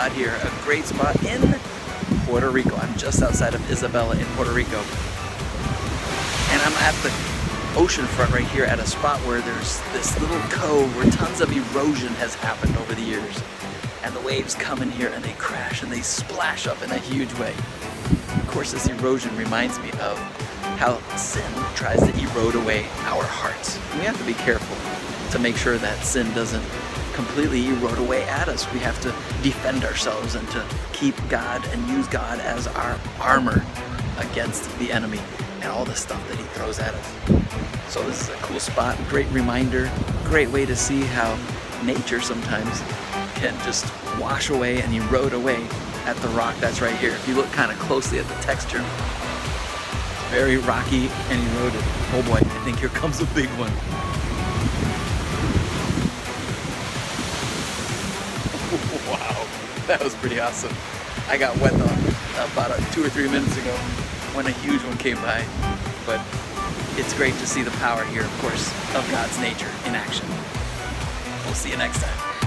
spot here, a great spot in Puerto Rico. I'm just outside of Isabela in Puerto Rico. And I'm at the ocean front right here at a spot where there's this little cove where tons of erosion has happened over the years. And the waves come in here and they crash and they splash up in a huge way. Of course, this erosion reminds me of how sin tries to erode away our hearts. And we have to be careful to make sure that sin doesn't completely erode away at us. We have to defend ourselves and to keep God and use God as our armor against the enemy and all the stuff that he throws at us. So this is a cool spot, great reminder, great way to see how nature sometimes can just wash away and erode away at the rock that's right here. If you look kind of closely at the texture, it's very rocky and eroded. Oh boy, I think here comes a big one. Wow, that was pretty awesome. I got wet though about 2 or 3 minutes ago when a huge one came by, but it's great to see the power here, of course, of God's nature in action. We'll see you next time.